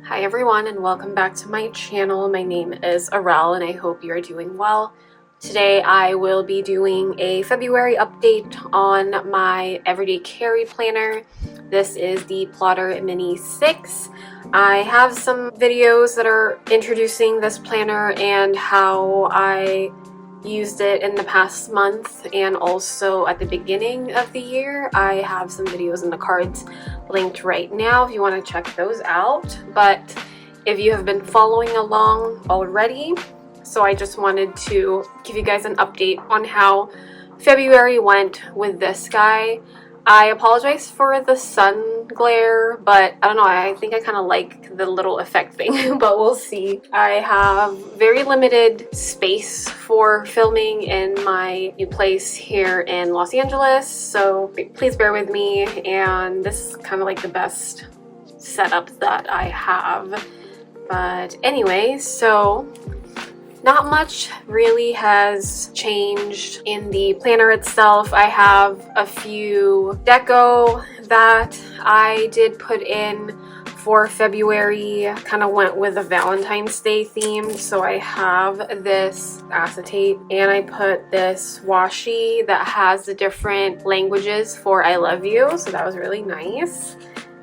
Hi everyone and welcome back to my channel. My name is Arel and I hope you are doing well. Today I will be doing a February update on my everyday carry planner. This is the Plotter Mini 6. I have some videos that are introducing this planner and how I used it in the past month and also at the beginning of the year. I have some videos in the cards linked right now if you want to check those out. But if you have been following along already, so I just wanted to give you guys an update on how February went with this guy. I apologize for the sun glare, but I don't know, I think I kind of like the little effect thing, but we'll see. I have very limited space for filming in my new place here in Los Angeles, so please bear with me, and this is kind of like the best setup that I have. But anyway, so not much really has changed in the planner itself. I have a few deco that I did put in for February, kind of went with a Valentine's Day theme. So I have this acetate and I put this washi that has the different languages for I love you. So that was really nice.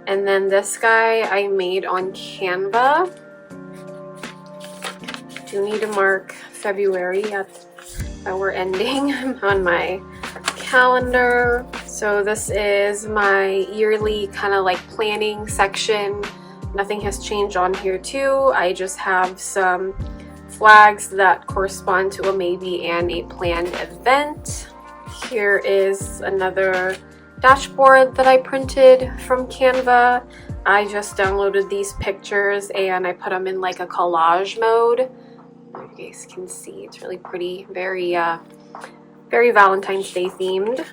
And then this guy I made on Canva. Do need to mark February that we're ending on my calendar. So this is my yearly kind of like planning section. Nothing has changed on here too. I just have some flags that correspond to a maybe and a planned event. Here is another dashboard that I printed from Canva. I just downloaded these pictures and I put them in like a collage mode. You guys can see it's really pretty, very Valentine's Day themed.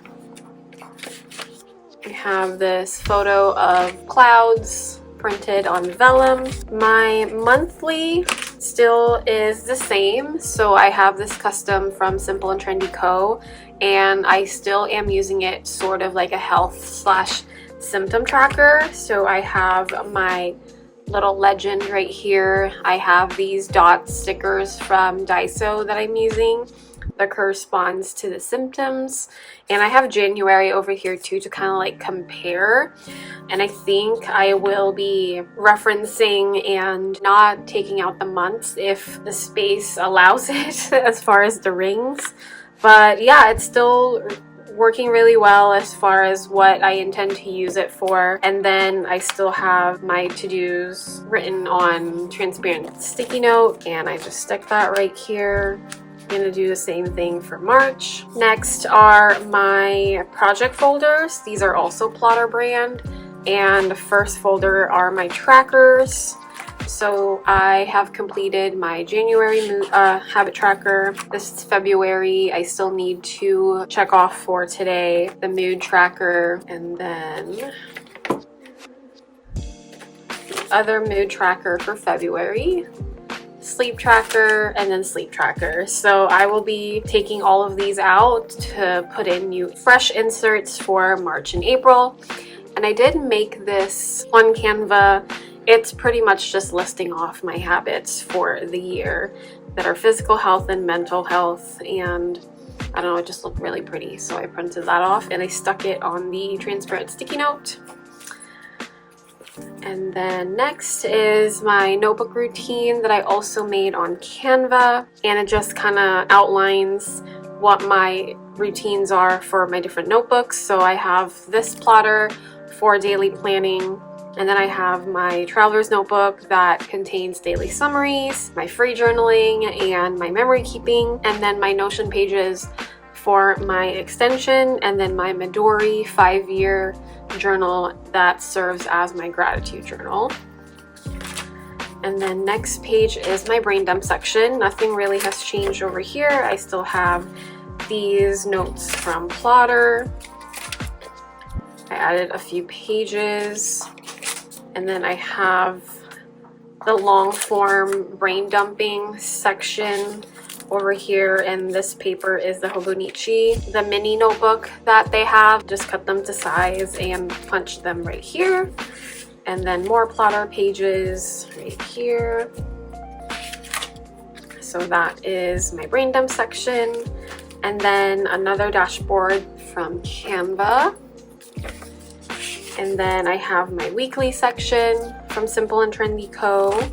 We have this photo of clouds printed on vellum. My monthly still is the same, so I have this custom from Simple and Trendy Co, and I still am using it sort of like a health/symptom tracker. So I have my little legend right here. I have these dot stickers from Daiso that I'm using that corresponds to the symptoms, and I have January over here too to kind of like compare. And I think I will be referencing and not taking out the months if the space allows it as far as the rings. But yeah, it's still working really well as far as what I intend to use it for. And then I still have my to-dos written on transparent sticky note, and I just stick that right here. I'm gonna do the same thing for March. Next are my project folders. These are also Plotter brand, and the first folder are my trackers. So I have completed my January habit tracker. This is February. I still need to check off for today the mood tracker, and then the other mood tracker for February, sleep tracker, and then sleep tracker. So I will be taking all of these out to put in new fresh inserts for March and April. And I did make this on Canva. It's pretty much just listing off my habits for the year that are physical health and mental health, and I don't know, it just looked really pretty, so I printed that off and I stuck it on the transparent sticky note. And then next is my notebook routine that I also made on Canva, and it just kind of outlines what my routines are for my different notebooks. So I have this plotter for daily planning, and then I have my traveler's notebook that contains daily summaries, my free journaling, and my memory keeping, and then my Notion pages for my extension, and then my Midori 5-year journal that serves as my gratitude journal. And then next page is my brain dump section. Nothing really has changed over here. I still have these notes from Plotter. I added a few pages. And then I have the long form brain dumping section over here, and this paper is the Hobonichi, the mini notebook that they have. Just cut them to size and punch them right here. and then more plotter pages right here. So that is my brain dump section, and then another dashboard from Canva. And then I have my weekly section from Simple and Trendy Co.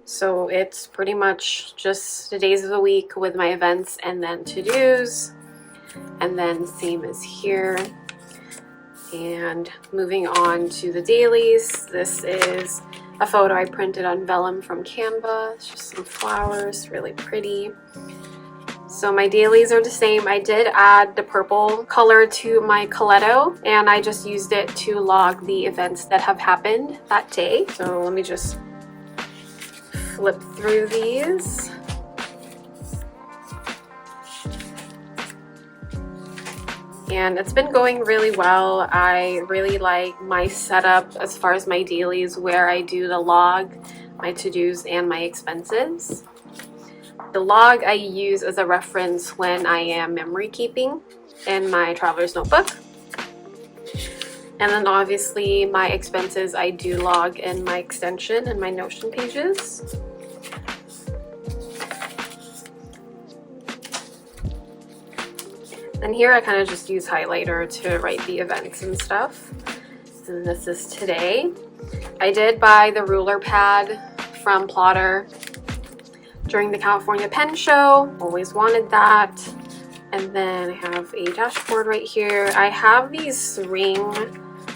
So it's pretty much just the days of the week with my events and then to-dos. And then same as here. And moving on to the dailies, this is a photo I printed on vellum from Canva. It's just some flowers, really pretty. So my dailies are the same. I did add the purple color to my Coletto, and I just used it to log the events that have happened that day. So let me just flip through these. And it's been going really well. I really like my setup as far as my dailies, where I do the log, my to-dos, and my expenses. The log I use as a reference when I am memory keeping in my traveler's notebook. And then obviously my expenses I do log in my extension and my Notion pages. And here I kind of just use highlighter to write the events and stuff. And this is today. I did buy the ruler pad from Plotter during the California Pen Show. Always wanted that. And then I have a dashboard right here. I have these ring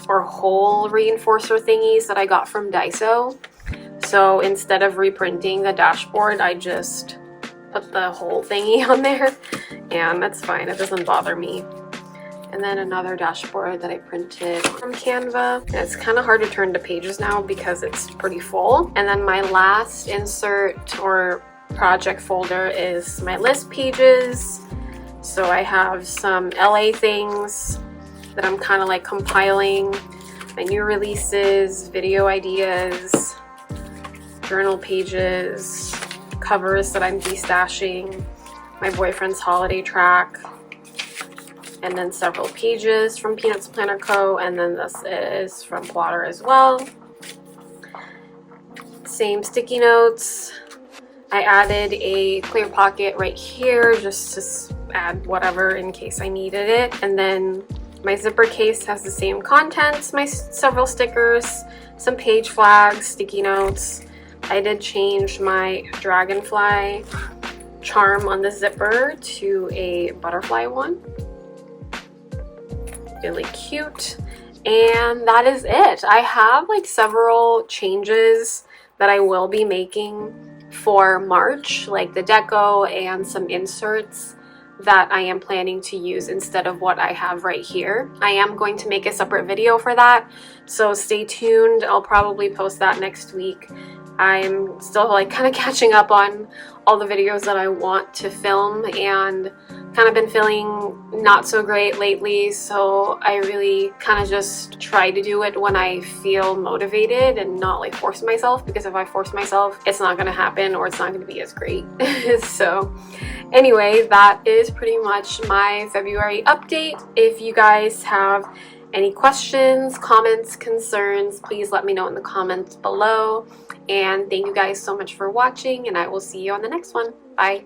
or hole reinforcer thingies that I got from Daiso. So instead of reprinting the dashboard, I just put the whole thingy on there, and that's fine. It doesn't bother me. And then another dashboard that I printed from Canva. And it's kind of hard to turn to pages now because it's pretty full. And then my last insert or project folder is my list pages. So I have some LA things that I'm kind of like compiling, my new releases, video ideas, journal pages, covers that I'm destashing, my boyfriend's holiday track, and then several pages from Peanuts Planner Co. And then this is from Plotter as well. Same sticky notes. I added a clear pocket right here just to add whatever in case I needed it. And then my zipper case has the same contents, my several stickers, some page flags, sticky notes. I did change my dragonfly charm on the zipper to a butterfly one. Really cute. And that is it. I have like several changes that I will be making for March, like the deco and some inserts that I am planning to use instead of what I have right here. I am going to make a separate video for that, so stay tuned. I'll probably post that next week. I'm still like kind of catching up on all the videos that I want to film, and kind of been feeling not so great lately, so I really kind of just try to do it when I feel motivated and not like force myself, because if I force myself, it's not going to happen or it's not going to be as great. So anyway, that is pretty much my February update. If you guys have any questions, comments, concerns, please let me know in the comments below. And thank you guys so much for watching, and I will see you on the next one. Bye.